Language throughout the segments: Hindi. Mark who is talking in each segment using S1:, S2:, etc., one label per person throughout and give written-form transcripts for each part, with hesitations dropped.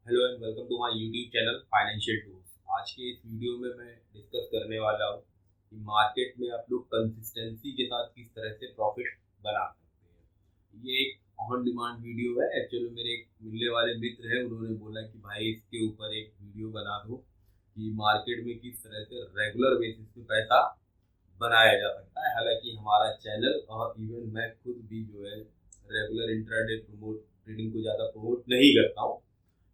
S1: Hello and welcome to my YouTube channel financial tools. आज के इस वीडियो में मैं डिस्कस करने वाला हूँ कि मार्केट में आप लोग कंसिस्टेंसी के साथ किस तरह से प्रॉफिट बना सकते हैं। ये एक ऑन डिमांड वीडियो है। एक्चुअली मेरे एक मिलने वाले मित्र हैं, उन्होंने बोला कि भाई इसके ऊपर एक वीडियो बना दो कि मार्केट में किस तरह से रेगुलर बेसिस पे पैसा बनाया जा सकता है। हालांकि हमारा चैनल और इवन मैं खुद भी जो है रेगुलर इंट्राडे प्रमोट ट्रेडिंग को ज़्यादा प्रमोट नहीं करता हूँ,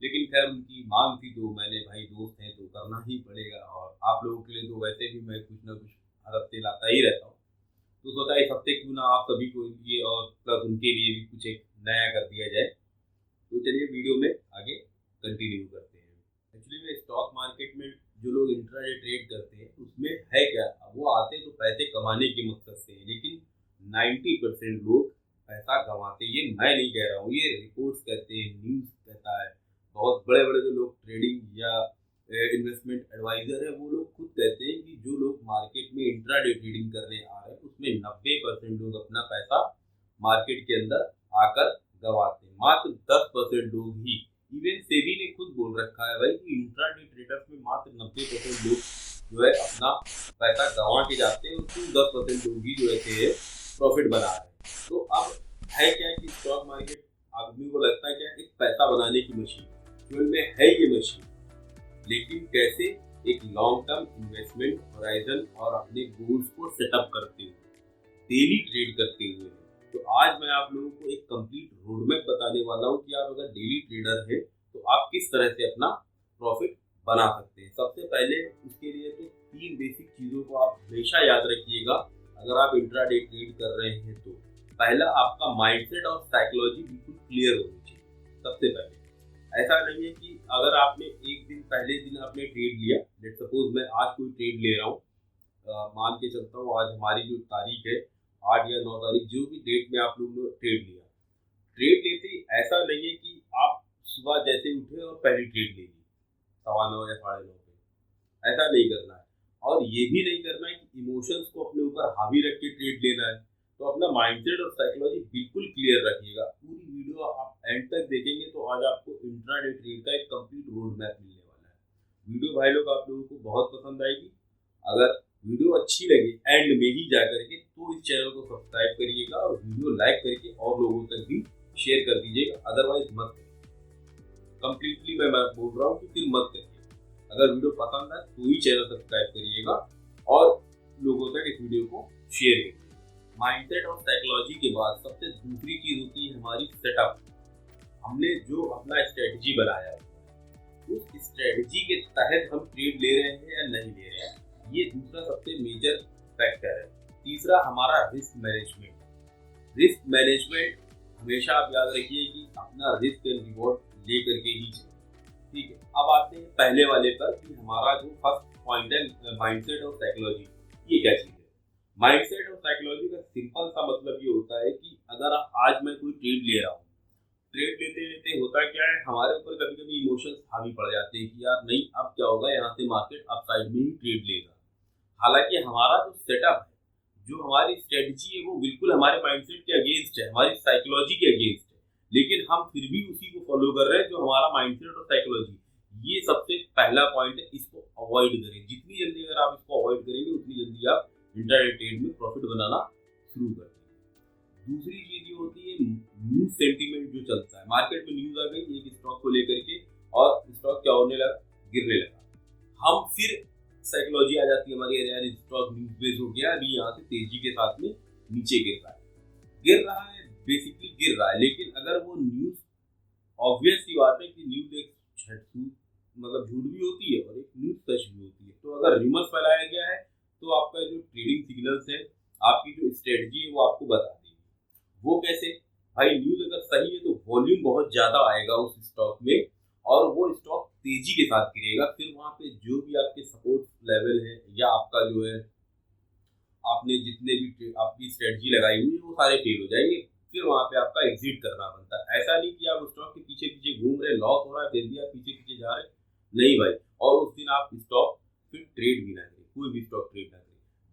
S1: लेकिन खैर उनकी मांग थी तो मैंने, भाई दोस्त हैं तो करना ही पड़ेगा। और आप लोगों के लिए तो वैसे भी मैं कुछ ना कुछ हर हफ्ते लाता ही रहता हूँ, तो सोचा इस हफ्ते क्यों ना आप सभी को लिए और प्लस उनके लिए भी कुछ एक नया कर दिया जाए। तो चलिए वीडियो में आगे कंटिन्यू करते हैं। एक्चुअली में स्टॉक मार्केट में जो लोग इंट्राडे ट्रेड करते हैं उसमें है क्या, वो आते तो पैसे कमाने के मकसद से हैं, लेकिन 90% लोग पैसा कमाते हैं। ये मैं नहीं कह रहा हूँ, ये रिपोर्ट्स कहते हैं, न्यूज़ कहता है। बहुत बड़े बड़े जो लोग ट्रेडिंग या इन्वेस्टमेंट एडवाइजर है वो लोग खुद कहते हैं कि जो लोग मार्केट में इंट्राडे ट्रेडिंग करने आ रहे हैं उसमें 90% लोग अपना पैसा मार्केट के अंदर आकर गवाते हैं। मात्र 10% लोग ही, इवन सेबी ने खुद बोल रखा है भाई कि इंट्राडे ट्रेडर्स में मात्र 90% लोग जो है अपना पैसा गंवा के जाते हैं, उसमें 10% लोग ही जो है प्रॉफिट बना रहे हैं। तो अब है क्या कि स्टॉक मार्केट आदमी को लगता है क्या एक पैसा बनाने की मशीन, एक्चुअल में है ये मशीन, लेकिन कैसे एक लॉन्ग टर्म इन्वेस्टमेंट होराइजन और अपने गोल्स को सेटअप करते हुए डेली ट्रेड करते हुए। तो आज मैं आप लोगों को एक कंप्लीट रोड मैप बताने वाला हूँ कि आप अगर डेली ट्रेडर है तो आप किस तरह से अपना प्रॉफिट बना सकते हैं। सबसे पहले उसके लिए तो 3 बेसिक चीज़ों को आप हमेशा याद रखिएगा अगर आप इंट्राडे ट्रेड कर रहे हैं तो। पहला, आपका माइंडसेट और साइकोलॉजी बिल्कुल क्लियर होनी चाहिए। सबसे पहले ऐसा नहीं है कि अगर आपने एक दिन पहले दिन आपने ट्रेड लिया, लेट सपोज मैं आज कोई ट्रेड ले रहा हूँ, मान के चलता हूँ आज हमारी जो तारीख है 8 या 9 तारीख, जो भी डेट में आप लोगों ने ट्रेड लिया, ट्रेड लेते ही ऐसा नहीं है कि आप सुबह जैसे उठे और पहली ट्रेड ले ली 9:15 या 9:30 पे। ऐसा नहीं करना है। और ये भी नहीं करना है कि इमोशंस को अपने ऊपर हावी रख के ट्रेड लेना है। तो अपना माइंडसेट और साइकोलॉजी बिल्कुल क्लियर रखिएगा। पूरी वीडियो आप एंड तक देखेंगे तो आज आपको इंट्राडे ट्रेड का एक कंप्लीट रोड मैप मिलने वाला है। वीडियो भाई लोग आप लोगों को बहुत पसंद आएगी। अगर वीडियो अच्छी लगे एंड में ही जा करके तो इस चैनल को सब्सक्राइब करिएगा और वीडियो लाइक करके और लोगों तक भी शेयर कर दीजिएगा, अदरवाइज मत करिए। कंप्लीटली मैं बोल रहा हूँ कि फिर मत करिए। अगर वीडियो पसंद है तो ही चैनल सब्सक्राइब करिएगा और लोगों तक इस वीडियो को शेयर करिए। माइंडसेट और साइकोलॉजी के बाद सबसे दूसरी चीज होती है हमारी सेटअप। हमने जो अपना स्ट्रेटजी बनाया है उस स्ट्रेटजी के तहत हम ट्रेड ले रहे हैं या नहीं ले रहे हैं, ये दूसरा सबसे मेजर फैक्टर है। तीसरा, हमारा रिस्क मैनेजमेंट। रिस्क मैनेजमेंट हमेशा आप याद रखिए कि अपना रिस्क एंड रिवॉर्ड ले करके ही चलें। ठीक है, अब आते हैं पहले वाले पर कि हमारा जो फर्स्ट पॉइंट है माइंडसेट और साइकोलॉजी, ये क्या चीज़ है। माइंडसेट और साइकोलॉजी का सिंपल सा मतलब ये होता है कि अगर आज मैं कोई ट्रेड ले रहा हूँ, ट्रेड लेते लेते होता क्या है हमारे ऊपर कभी कभी इमोशंस हावी पड़ जाते हैं कि यार नहीं अब क्या होगा, यहाँ से मार्केट अप साइड में ही ट्रेड लेगा। हालांकि हमारा जो सेटअप है, जो हमारी स्ट्रेटजी है वो बिल्कुल हमारे माइंडसेट के अगेंस्ट है, हमारी साइकोलॉजी के अगेंस्ट है, लेकिन हम फिर भी उसी को फॉलो कर रहे हैं जो हमारा माइंडसेट और साइकोलॉजी। ये सबसे पहला पॉइंट है, इसको अवॉइड करें। जितनी जल्दी अगर आप इसको अवॉइड करेंगे उतनी जल्दी आप इंट्राडे ट्रेड में प्रॉफिट बनाना शुरू कर देंगे। दूसरी चीज ये होती है न्यूज सेंटीमेंट जो चलता है मार्केट में। न्यूज आ गई एक स्टॉक को लेकर के और स्टॉक क्या होने लगा, गिरने लगा। हम फिर साइकोलॉजी आ जाती है हमारी, अरे यार स्टॉक न्यूज बेस हो गया, अभी यहाँ से तेजी के साथ में नीचे गिर रहा है बेसिकली गिर रहा है। लेकिन अगर वो न्यूज, ऑब्वियस सी बात है कि न्यूज एक मतलब झूठ भी होती है और एक न्यूज सच भी होती है। तो अगर रिमर्स फैलाया गया है तो आपका जो ट्रेडिंग सिग्नल्स है, आपकी जो स्ट्रेटजी है वो आपको बता देगी। वो कैसे भाई, न्यूज अगर सही है तो वॉल्यूम बहुत ज्यादा आएगा उस स्टॉक में और वो स्टॉक तेजी के साथ गिरेगा। फिर वहां पे जो भी आपके सपोर्ट लेवल है या आपका जो है आपने जितने भी आपकी स्ट्रेटजी लगाई हुई है वो सारे फेल हो जाएंगे। फिर वहां पे आपका एग्जिट करना बनता है। ऐसा नहीं कि आप स्टॉक के पीछे पीछे घूम रहे, लॉस हो रहा है फिर भी आप पीछे पीछे जा रहे, नहीं भाई। और उस दिन आप स्टॉक फिर ट्रेड भी ना करें, कोई भी स्टॉक ट्रेड ना करें।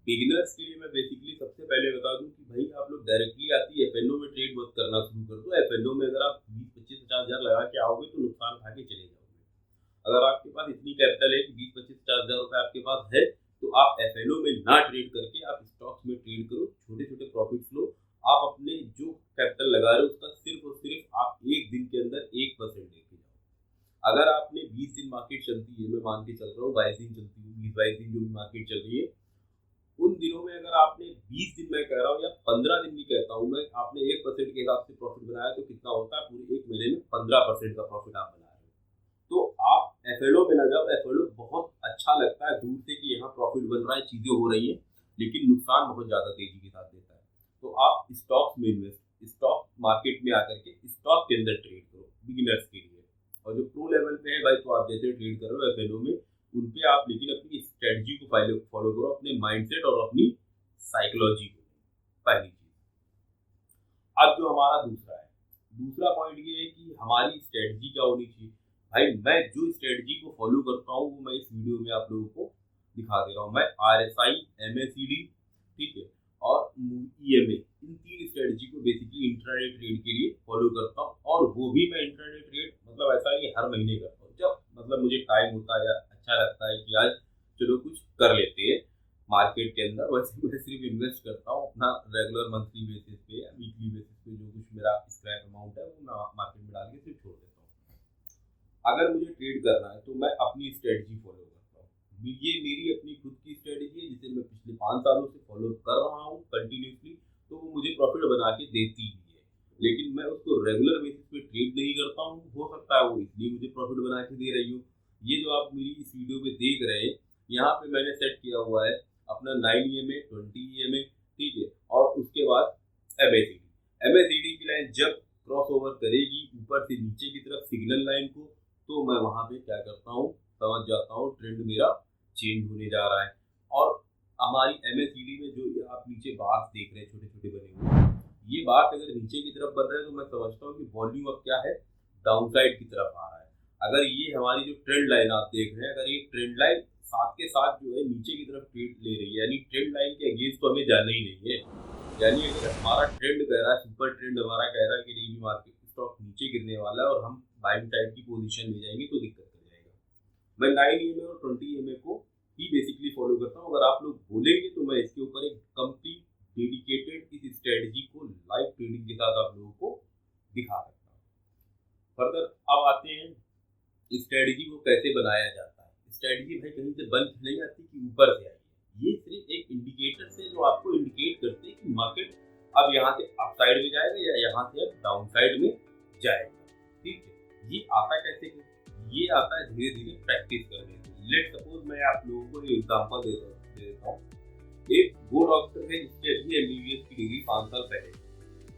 S1: बिगिनर्स के लिए मैं बेसिकली सबसे पहले बता दूं कि भाई आप लोग डायरेक्टली आती एफएनओ में ट्रेड मत करना शुरू कर दो। एफएनओ में अगर आप 20, 25, 50 हज़ार लगा के आओगे तो नुकसान खा के चले जाओगे। अगर आपके पास इतनी कैपिटल है कि 20-25-50 हज़ार रुपये आपके पास है, तो आप एफएलओ में ना ट्रेड करके आप स्टॉक्स में ट्रेड करो, छोटे छोटे प्रॉफिट्स लो। आप अपने जो कैपिटल लगा रहे हो उसका सिर्फ और सिर्फ आप एक दिन के अंदर 1% लेके जाओ। अगर आपने 20 दिन मार्केट चलती है, मैं मान के चल रहा हूँ 22 दिन चलती है, 20-22 दिन जो भी मार्केट चल रही है, उन दिनों में अगर आपने 20 दिन मैं कह रहा हूँ या 15 दिन भी कहता हूँ मैं, आपने 1% के हिसाब से प्रॉफिट बनाया तो कितना होता है, पूरे एक महीने में 15% का प्रॉफिट आप बना रहे हो। तो आप एफएलओ में ना जाओ। एफएलओ बहुत अच्छा लगता है दूर से कि यहाँ प्रॉफिट बन रहा है, चीजें हो रही है, लेकिन नुकसान बहुत ज्यादा तेजी के साथ देता है। तो आप स्टॉक्स में इन्वेस्ट, स्टॉक मार्केट में आकर के स्टॉक के अंदर ट्रेड करो बिगिनर्स के लिए। और जो प्रो लेवल पे है भाई, तो आप जैसे ट्रेड कर रहे हो एफएलओ में, उन पे आप लेकिन अपनी स्ट्रेटजी को फॉलो करो, अपने माइंडसेट और अपनी साइकोलॉजी को। पहली चीज। अब जो हमारा दूसरा पॉइंट ये है कि हमारी स्ट्रेटजी क्या होनी चाहिए। भाई मैं जो स्ट्रेटजी को फॉलो करता हूँ वो मैं इस वीडियो में आप लोगों को दिखा दे रहा हूँ। मैं RSI, MACD, ठीक है, और EMA, इन 3 स्ट्रेटजी को बेसिकली इंट्राडे ट्रेड के लिए फॉलो करता हूँ। और वो भी मैं इंट्राडे ट्रेड मतलब ऐसा नहीं हर महीने करता हूँ, जब मतलब मुझे टाइम होता है या अच्छा लगता है कि आज चलो कुछ कर लेते हैं मार्केट के अंदर। वैसे मैं सिर्फ इन्वेस्ट करता हूँ अपना रेगुलर मंथली बेसिस पे या वीकली बेसिस पे, जो कुछ मेरा स्क्रैप अमाउंट है वो मैं मार्केट में डाल के सिर्फ छोड़ देता हूँ। अगर मुझे ट्रेड करना है तो मैं अपनी स्ट्रेटजी फॉलो करता हूँ। ये मेरी अपनी खुद की स्ट्रेटजी है जिसे मैं पिछले 5 सालों से फॉलो कर रहा हूँ कंटिन्यूसली, तो वो मुझे प्रॉफिट बना के देती भी है। लेकिन मैं उसको रेगुलर बेसिस पे ट्रेड नहीं करता हूँ। हो सकता है वो इसलिए मुझे प्रॉफिट बना के दे रही हो। ये जो आप मेरी इस वीडियो में देख रहे हैं, यहाँ पे मैंने सेट किया हुआ है अपना 9 EMA, 20 EMA, ठीक है, और उसके बाद MACD की लाइन जब क्रॉस ओवर करेगी ऊपर से नीचे की तरफ सिग्नल लाइन को, तो मैं वहां पे क्या करता हूँ, समझ जाता हूँ ट्रेंड मेरा चेंज होने जा रहा है। और हमारी MACD में जो ये आप नीचे बार्स देख रहे हैं छोटे छोटे बने हुए, ये बार्स अगर नीचे की तरफ बन रहे हैं तो मैं समझता हूँ कि वॉल्यूम अब क्या है, डाउनसाइड की तरफ आ रहा है। अगर ये हमारी जो ट्रेंड लाइन आप देख रहे हैं, अगर ये ट्रेंड लाइन साथ के साथ जो है नीचे की तरफ ट्रेड ले रही है, यानी ट्रेंड लाइन के अगेंस्ट तो हमें जाना ही नहीं है। यानी अगर हमारा ट्रेंड कह रहा है, सुपर ट्रेंड हमारा कह रहा है कि नहीं मार्केट स्टॉक नीचे गिरने वाला है और हम बाइंग टाइप की पोजीशन ले जाएंगे, तो दिक्कत कर जाएगा। मैं 9 EMA और 20 EMA को ही बेसिकली फॉलो करता हूँ। अगर आप लोग बोलेंगे तो मैं इसके ऊपर एक कंप्लीट डेडिकेटेड इस स्ट्रेटजी को लाइव ट्रेडिंग के साथ आप लोगों को दिखा सकता हूँ। फर्दर अब आते हैं स्ट्रेटजी को कैसे बनाया जाता है। स्ट्रेटजी भाई कहीं से बन नहीं आती कि ऊपर से आई है। ये सिर्फ एक इंडिकेटर से जो आपको इंडिकेट करते हैं कि मार्केट अब यहाँ से अप साइड में जाएगा या यहाँ से अब डाउन साइड में जाएगा, ठीक है। ये आता कैसे, ये आता है धीरे धीरे प्रैक्टिस करने से। लेट सपोज मैं आप लोगों को एक एग्जांपल देता हूँ। एक वो डॉक्टर है जिसने अपनी MBBS की डिग्री 5 साल पहले,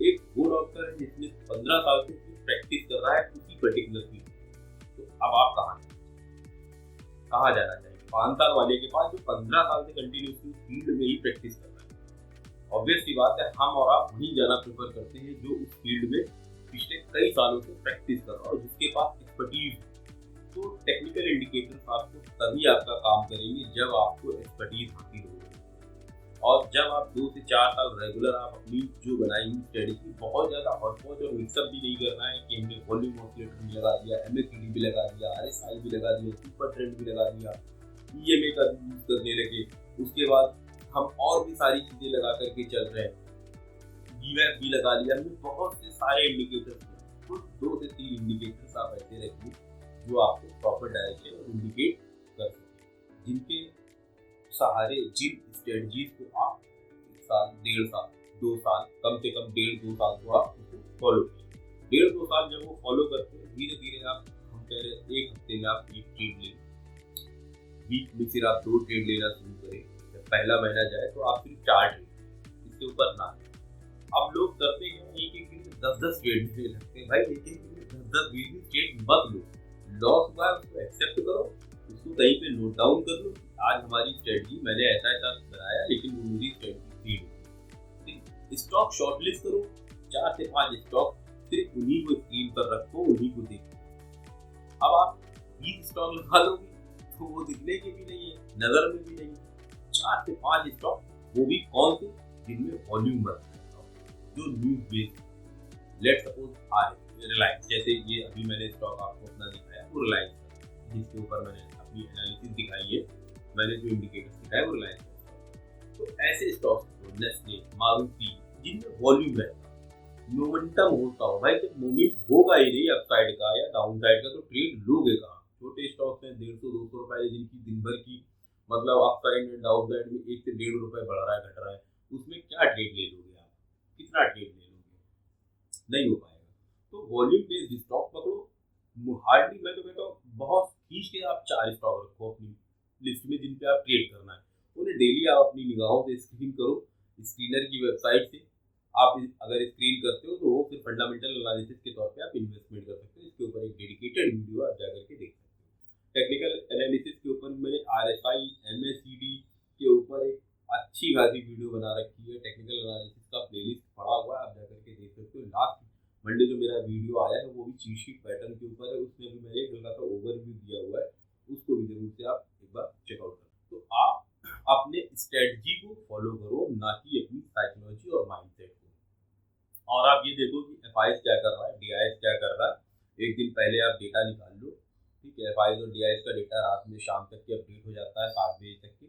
S1: एक वो डॉक्टर है जिसने 15 साल से प्रैक्टिस कर रहा है उसी पर्टिकुलर फील्ड। तो अब आप कहाँ जाना चाहिए? 5 साल वाले के पास जो 15 साल से कंटिन्यूसली फील्ड में ही प्रैक्टिस कर रहा है। ऑब्वियस सी बात है हम और आप वहीं जाना प्रेफर करते हैं जो उस फील्ड में पिछले कई सालों से प्रैक्टिस कर रहा है और जिसके पास एक्सपर्टीज है। तो टेक्निकल इंडिकेटर्स आपको तभी आपका काम करेंगे जब आपको एक्सपर्टीज हासिल होगी। और जब आप 2 से 4 साल रेगुलर आप अपनी जो बनाएंगे स्ट्रेटजी, बहुत ज़्यादा हॉटपॉच और मिक्सअप भी नहीं करना है कि हमने वॉल्यूम ऑसिलेटर भी लगा दिया, MACD भी लगा दिया, RSI भी लगा दिया, सुपर ट्रेंड भी लगा दिया, EMA का भी यूज करने लगे। उसके बाद हम और भी सारी चीज़ें लगा करके चल रहे हैं, DWAP भी लगा लिया। हमने बहुत से सारे इंडिकेटर्स, कुछ 2 से 3 इंडिकेटर्स आप ऐसे रखिए जो आपको प्रॉपर डायरेक्शन इंडिकेट कर सकें, जिनके सहारे जिन स्ट्रेटजीज को आप 1 साल, 1.5 साल, 2 साल, कम से कम 1.5-2 साल को आप उसको फॉलो करें। 1.5-2 साल जब वो फॉलो करते हैं, धीरे धीरे आप, हम कह रहे हैं 1 हफ्ते में आप 1 ट्रेड लें, वीक में फिर आप 2 ट्रेड लेना शुरू करें। जब पहला महीना जाए तो आप सिर्फ 4 ट्रेड, इसके ऊपर ना लें। अब लोग करते हैं एक दिन में 10-10 ट्रेड लेने लगते हैं। भाई एक दिन में 10-20 ट्रेड मत लो। लॉस हुआ है उसको एक्सेप्ट करो, उसको कहीं पे नोट डाउन कर लो। आज हमारी स्ट्रेटजी मैंने ऐसा बनाया, लेकिन वो मेरी स्ट्रेटजी थी। स्टॉक शॉर्टलिस्ट करो, 4 से 5 स्टॉक, सिर्फ उन्हीं को स्क्रीन पर रखो, उन्हीं को देखो। अब आप 20 स्टॉक लगा लोगे तो वो दिखने के भी नहीं है, नजर में भी नहीं। 4 से 5 स्टॉक, वो भी कौन से, जिनमें वॉल्यूम बढ़ जो news based. Let suppose Reliance, जैसे ये अभी मैंने स्टॉक आपको अपना दिखाया, वो रिलायंस जिसके ऊपर मैंने अपनी एनालिसिस दिखाई है, मैंने जो इंडिकेटर्स दिखाए वो रिलायंस। तो ऐसे स्टॉक्स को नेस्ले, मारुति, जिनमें वॉल्यूम रहता है, मोमेंटम होता हो, भाई जब मोमेंट होगा ही नहीं अपसाइड का या डाउन साइड का तो ट्रेड लोगे कहाँ। छोटे स्टॉक्स हैं 150-200 रुपए जिनकी दिन भर की मतलब अपसाइड में डाउन साइड में 1 से 1.5 रुपए बढ़ रहा है घट रहा है, उसमें क्या ट्रेड ले लोगे आप, कितना ट्रेड ले लोगे, नहीं हो पाएगा। तो वॉल्यूम बेस्ड स्टॉक पकड़ो, हार्डली मैं तो कहता हूँ बहुत खींच के आप 4 स्टॉक रखो अपनी लिस्ट में जिन पे आप ट्रेड करना है, उन्हें डेली आप अपनी निगाहों से स्क्रीन करो। स्क्रीनर की वेबसाइट से आप अगर स्क्रीन करते हो तो वो फिर फंडामेंटल एनालिसिस के तौर पे आप इन्वेस्टमेंट कर सकते हो। इसके ऊपर एक डेडिकेटेड वीडियो आप जाकर के देख सकते हो। टेक्निकल एनालिसिस के ऊपर मैंने RSI MACD के ऊपर एक अच्छी खासी वीडियो बना रखी है, टेक्निकल एनालिसिस का प्लेलिस्ट पड़ा हुआ है, आप जाकर के देख सकते हो। लास्ट मंडे जो मेरा वीडियो आया है वो भी चीट शीट पैटर्न के ऊपर है, उसमें भी मैंने एक हल्का सा ओवरव्यू दिया हुआ है, उसको भी जरूर से आप एक बार चेकआउट करो। तो आप अपने स्ट्रेटजी को फॉलो करो, ना कि अपनी साइकोलॉजी और माइंडसेट को। और आप ये देखो कि FIs क्या कर रहा है, DIs क्या कर रहा है। एक दिन पहले आप डेटा निकाल लो, ठीक है। FIs और DIs का डेटा रात में शाम तक के अपडेट हो जाता है, 7 बजे तक के,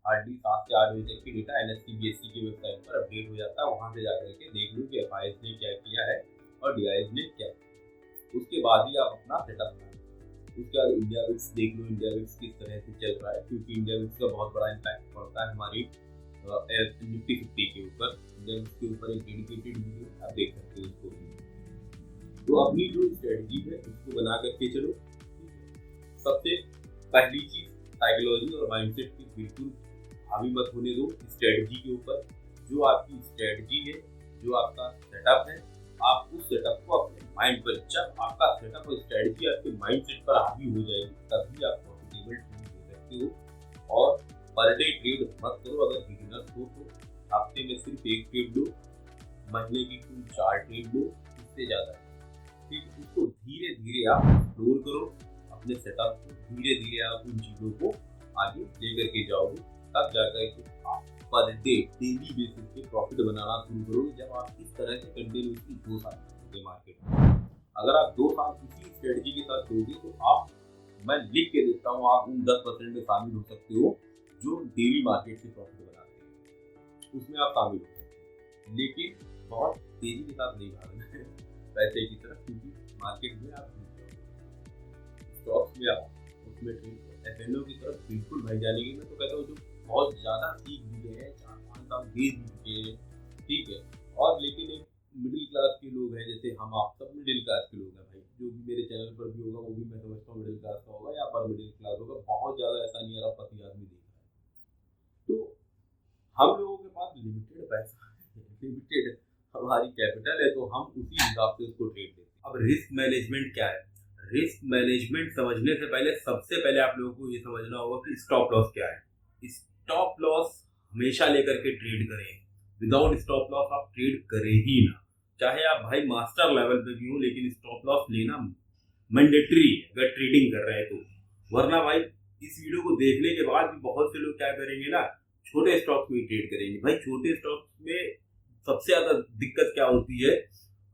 S1: हार्डली 7 से 8 बजे तक की डेटा NSE BSE की वेबसाइट पर अपडेट हो जाता है। वहाँ से जाकर के देख लो कि FIs ने क्या किया है और DIs ने क्या किया, उसके बाद ही आप अपना सेटअप करें। उसके बाद इंडिया विक्स देख लो, इंडिया विक्स किस तरह से चल रहा है, क्योंकि इंडिया विक्स का बहुत बड़ा इम्पैक्ट पड़ता है हमारी निफ्टी 50 के ऊपर। इंडिया विक्स के ऊपर एक डेडिकेटेड वीडियो आप देख सकते हो उसको। तो अपनी जो स्ट्रेटजी है उसको बना करके चलो। सबसे पहली चीज साइकोलॉजी और माइंडसेट की बिल्कुल हावी मत होने दो स्ट्रेटजी के ऊपर। जो आपकी स्ट्रेटजी है, जो आपका सेटअप है, आप उस सेटअप को अपने माइंड पर, जब आपका सेटअप और स्ट्रेटजी आपके माइंडसेट पर हावी हो जाएगी तभी आप प्रॉफिटेबल ट्रेड ले सकते हो। और पर डे ट्रेड मत करो, अगर बिगिनर्स हो तो हफ्ते में सिर्फ 1 ट्रेड लो, महीने की कुल 4 ट्रेड लो, इससे ज़्यादा ठीक। उसको धीरे धीरे आप एक्सप्लोर करो, अपने सेटअप को धीरे धीरे आप उन चीज़ों को आगे लेकर के जाओगे, तब जाकर के आप पर डे डेली बेसिस पे प्रॉफिट बनाना शुरू करोगे। जब आप इस तरह से कंटिन्यूसली 2 साल करोगे मार्केट में, अगर आप 2 साल किसी स्ट्रेटजी के साथ दोगे तो आप, मैं लिख के देता हूँ, आप उन 10% में शामिल हो सकते हो जो डेली मार्केट से प्रॉफिट बनाते हैं, उसमें आप शामिल हो सकते हो। लेकिन बहुत तेजी के साथ नहीं भागना है पैसे की तरफ, क्योंकि मार्केट में आप स्टॉक्स में आओ, उसमें FNO की तरफ बिल्कुल भाई जाने की मैं तो कहता हूँ, जो बहुत ज़्यादा सीख भी गए हैं, 4-5 साल बेच भी चुके हैं, ठीक है। और लेकिन एक मिडिल क्लास के लोग हैं, जैसे हम आप सब मिडिल क्लास के लोग हैं भाई, जो भी मेरे चैनल पर भी होगा वो भी मैं समझता हूँ मिडिल क्लास का होगा या अपर मिडिल क्लास होगा, बहुत ज़्यादा ऐसा नहीं है अरबपति आदमी देख रहा है। तो हम लोगों के पास लिमिटेड पैसा है, लिमिटेड हमारी कैपिटल है, तो हम उसी हिसाब से उसको ट्रेड देते हैं। अब रिस्क मैनेजमेंट क्या है, रिस्क मैनेजमेंट समझने से पहले सबसे पहले आप लोगों को ये समझना होगा कि स्टॉप लॉस क्या है। स्टॉप लॉस हमेशा लेकर के ट्रेड करें, विदाउट स्टॉप लॉस आप ट्रेड करें ही ना, चाहे आप भाई मास्टर लेवल पे भी हो, लेकिन स्टॉप लॉस लेना मैंडेटरी है अगर ट्रेडिंग कर रहे हैं तो। वरना भाई इस वीडियो को देखने के बाद भी बहुत से लोग क्या करेंगे ना, छोटे स्टॉक्स में ट्रेड करेंगे। भाई छोटे स्टॉक्स में सबसे ज्यादा दिक्कत क्या होती है,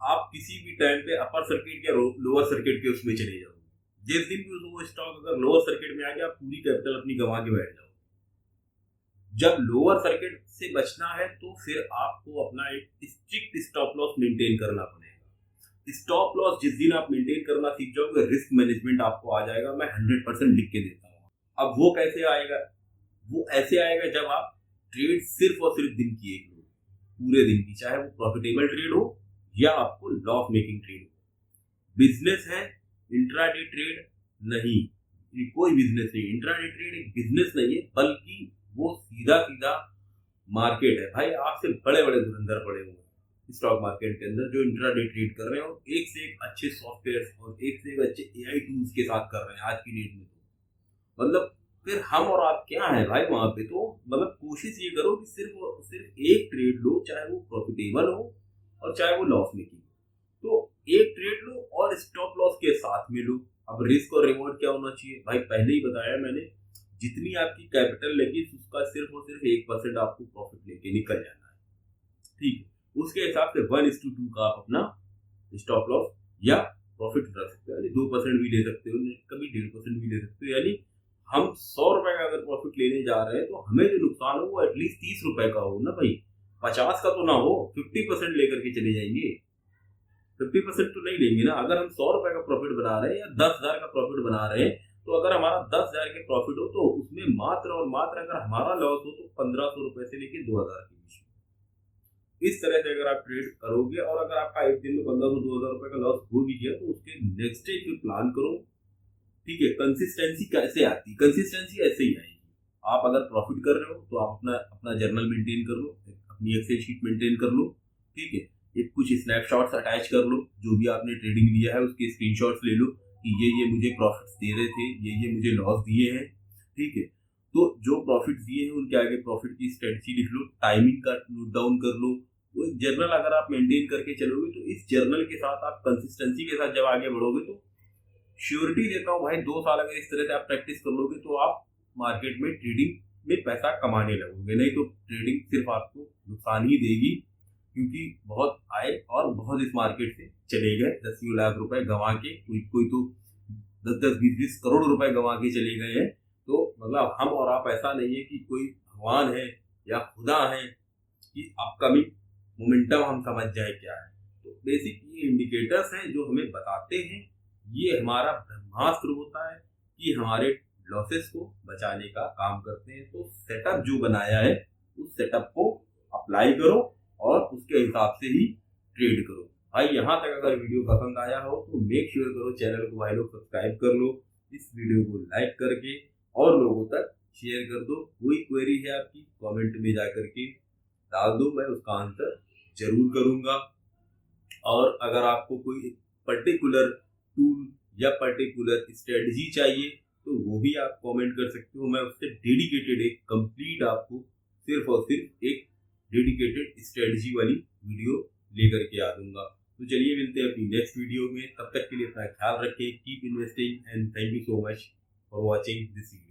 S1: आप किसी भी टाइम पे अपर सर्किट या लोअर सर्किट के उसमें चले जाओगे। जिस दिन भी वो स्टॉक अगर लोअर सर्किट में आ गया, आप पूरी कैपिटल अपनी गंवा के बैठ जाओगे। जब लोअर सर्किट से बचना है तो फिर आपको अपना एक स्ट्रिक्ट स्टॉप लॉस मेंटेन करना पड़ेगा। स्टॉप लॉस जिस दिन आप मेंटेन करना सीख जाओगे, रिस्क मैनेजमेंट आपको आ जाएगा। मैं 100% लिख के देता हूँ। अब वो कैसे आएगा, वो ऐसे आएगा जब आप ट्रेड सिर्फ और सिर्फ दिन की एक लो, पूरे दिन की, चाहे वो प्रॉफिटेबल ट्रेड हो या आपको लॉस मेकिंग ट्रेड हो। बिजनेस है, इंट्राडे ट्रेड नहीं, ये कोई बिजनेस नहीं। इंट्राडे ट्रेड एक बिजनेस नहीं है, बल्कि वो सीधा सीधा मार्केट है। भाई आपसे बड़े बड़े धुरंधर पड़े हुए हैं स्टॉक मार्केट के अंदर जो इंट्राडे ट्रेड कर रहे हैं, और एक से एक अच्छे सॉफ्टवेयर और एक से एक अच्छे AI टूल्स के साथ कर रहे हैं आज की डेट में। तो मतलब फिर हम और आप क्या है भाई वहां पे। तो मतलब कोशिश ये करो कि सिर्फ एक ट्रेड लो, चाहे वो प्रॉफिटेबल हो और चाहे वो लॉस मेकिंग। तो एक ट्रेड लो और स्टॉप लॉस के साथ में लो। अब रिस्क और रिवॉर्ड क्या होना चाहिए भाई, पहले ही बताया मैंने, जितनी आपकी कैपिटल लगी उसका सिर्फ और सिर्फ 1% आपको प्रॉफिट लेके निकल जाना है, ठीक है। उसके हिसाब से 1:2 का आप अपना स्टॉप लॉस या प्रॉफिट उठा सकते हो, यानी 2% भी ले सकते हो, कभी 1.5% भी ले सकते हो। यानी हम 100 रुपए का अगर प्रॉफिट लेने जा रहे हैं तो हमें जो नुकसान हो वो एटलीस्ट 30 रुपए का हो ना भाई, 50 का तो ना हो। 50% लेकर के चले जाएंगे, 50% तो नहीं लेंगे ना। अगर हम 100 रुपए का प्रॉफिट बना रहे हैं या 10,000 का प्रॉफिट बना रहे हैं, तो अगर हमारा 10,000 के प्रॉफिट हो तो उसमें मात्र और मात्र अगर हमारा लॉस हो तो 1,500 रुपए से लेके 2,000 के बीच में। इस तरह से अगर आप ट्रेड करोगे और अगर आपका एक दिन में 1,500-2,000 रुपए का लॉस हो भी गया तो उसके नेक्स्ट डे फिर प्लान करो। ठीक है, कंसिस्टेंसी कैसे आती है? कंसिस्टेंसी ऐसे ही आएगी। आप अगर प्रॉफिट कर रहे हो तो आप अपना अपना जर्नल मेंटेन कर लो, अपनी एक्सेल शीट मेंटेन कर लो। ठीक है, एक कुछ स्नैपशॉट्स अटैच कर लो, जो भी आपने ट्रेडिंग लिया है उसके स्क्रीनशॉट्स ले लो कि ये मुझे प्रॉफिट्स दे रहे थे, ये मुझे लॉस दिए हैं। ठीक है, तो जो प्रॉफिट्स दिए हैं उनके आगे प्रॉफिट की स्ट्रेटजी लिख लो, टाइमिंग का नोट डाउन कर लो। वो एक जर्नल अगर आप मेंटेन करके चलोगे तो इस जर्नल के साथ आप कंसिस्टेंसी के साथ जब आगे बढ़ोगे तो श्योरिटी देता हूँ भाई 2 साल अगर इस तरह से आप प्रैक्टिस कर लोगे तो आप मार्केट में ट्रेडिंग में पैसा कमाने लगोगे। नहीं तो ट्रेडिंग सिर्फ आपको नुकसान ही देगी, क्योंकि बहुत आए और बहुत इस मार्केट से चले गए, 10 लाख रुपए गंवा के, कोई तो 10-20 करोड़ रुपए गंवा के चले गए हैं। तो मतलब हम और आप ऐसा नहीं है कि कोई भगवान है या खुदा है कि अपकमिंग मोमेंटम हम समझ जाए क्या है। तो बेसिक ये इंडिकेटर्स हैं जो हमें बताते हैं, ये हमारा ब्रह्मास्त्र होता है कि हमारे लॉसेस को बचाने का काम करते हैं। तो सेटअप जो बनाया है उस सेटअप को अप्लाई करो और उसके हिसाब से ही ट्रेड करो। भाई यहाँ तक अगर वीडियो पसंद आया हो तो मेक श्योर करो चैनल को भाई लोग सब्सक्राइब कर लो, इस वीडियो को लाइक करके और लोगों तक शेयर कर दो। कोई क्वेरी है आपकी कमेंट में जा करके डाल दो, मैं उसका आंसर जरूर करूंगा। और अगर आपको कोई पर्टिकुलर टूल या पर्टिकुलर स्ट्रेटजी चाहिए तो वो भी आप कमेंट कर सकते हो, मैं उससे डेडिकेटेड एक कंप्लीट आपको सिर्फ और सिर्फ एक डेडिकेटेड स्ट्रेटजी वाली वीडियो लेकर के आ दूंगा। तो चलिए मिलते हैं अपनी नेक्स्ट वीडियो में, तब तक के लिए अपना ख्याल रखें, keep investing and thank you so much for watching this video.